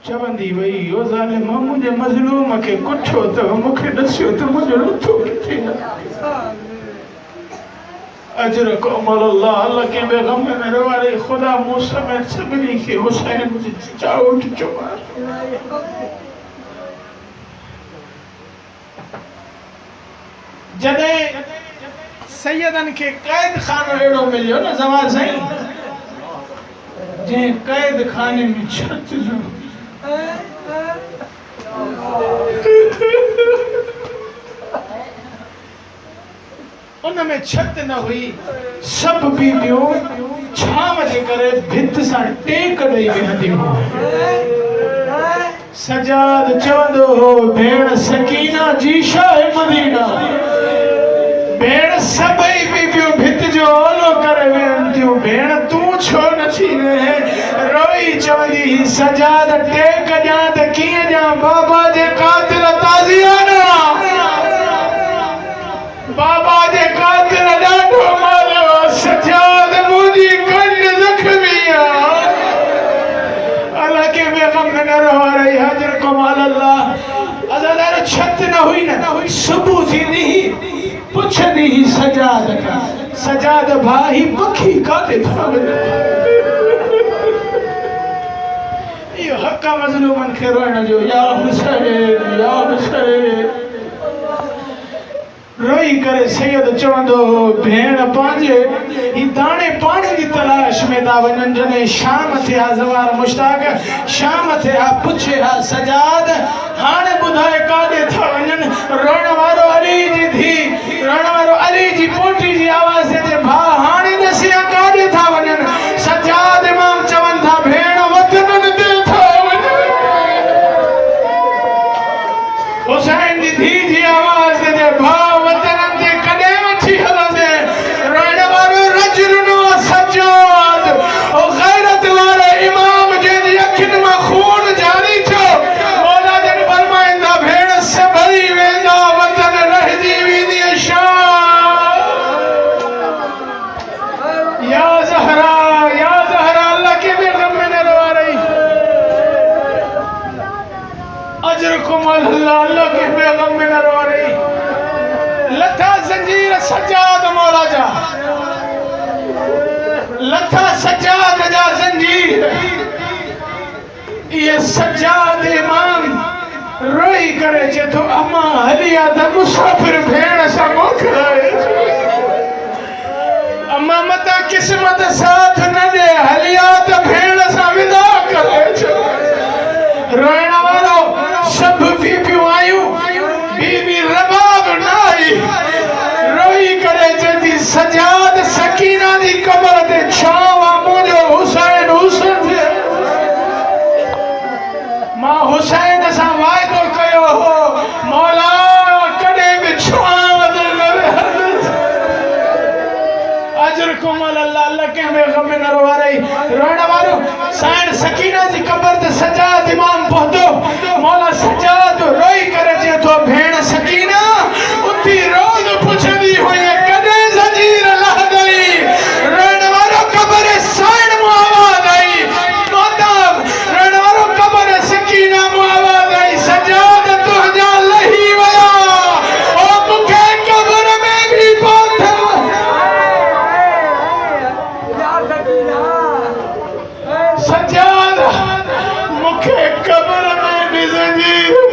चवंदी वई ओ ज़ालिम मुझे मज़लूम के कुठो तो मुखे दस्यो तो मुझे लुथो किथे अजर कमल अल्लाह अल्लाह के बेगम में रवारे खुदा मूसा में सभी के हुसैन मुझे चाउट चुमा जदे सैयदन के कैद खानो एड़ो मिलियो ना जवान सही जे कैद खाने में छत जो उनमें छत न हुई सब बीबियों छाव जे करे भित सा टेक दई वेंदी हो सजाद चवंदो हो भेण सकीना जी शाह मदीना भेण सबई बीबियों भित जो ओलो करे वेंदियूं भेण तू छो नथी रहे रोई चवंदी सजाद टेक ॾियां त कीअं ॾियां बाबा जे कातिल ताज़ियाना बाबा जे कातिल ॾाढो मारियो सजाद मुंहिंजी कन ज़ख्मी अल्लाह के बेगम न रहो रही हाजिर कमाल अल्लाह अज़ादार छत न हुई सुबह थींदी ही पुछंदी ही सजाद का सजाद भाई पखी काथे था यो हक्का मज़लूमन खे रोइण जो या हुसैन रोई करे सैयद चवंदो भेण पांजे ही दाणे पानी की तलाश में ता वञन जने शाम थिया ज़वार मुश्ताक शाम थिया पुछे हा सजाद हाणे बुधाए काॾे था वञन रोइण वारो अली जी थी रोइण वारो अली जी पोटी जी आवाज़ ते भा हाणे दसिया काॾे था वञन सजाद इमाम चवन था भेण वतन ते था वञन हुसैन जी धी जी आवाज़ ते भा अल्लाह के पैगंबर में न रो रही लथा जंजीर सजाद मौला जा लथा सजाद जा जंजीर ये सजाद इमाम रोई करे जे तो अम्मा हलिया द मुसाफिर भेण सा मोखराए अम्मा मता किस्मत साथ न दे हलिया द भेण सा विदा करे रोइण वारो सब बीबियों आयु बीबी रबाब नाई रोई करे जदी सजाद सकीना दी कब्र ते छावा मुझो हुसैन मां हुसैन सा वायदो कयो हो मौला कदे भी छाव दे अजर कुमल अल्लाह के में गम न रो रही रोण वारो साइन सकीना दी कब्र ते सजाद इमाम पहुंचो मौला सजाद रोई करे जे तो भेण सकीना उठी रोज पुछदी हुई कदे जंजीर लह गई रोण वारो कब्र साइन मु आवाज आई मातम रोण वारो कब्र सकीना मु आवाज आई सजाद तुझा लही वया ओ मुखे कब्र में भी पहुंच सजाद मुखे कब्र में भी जंजीर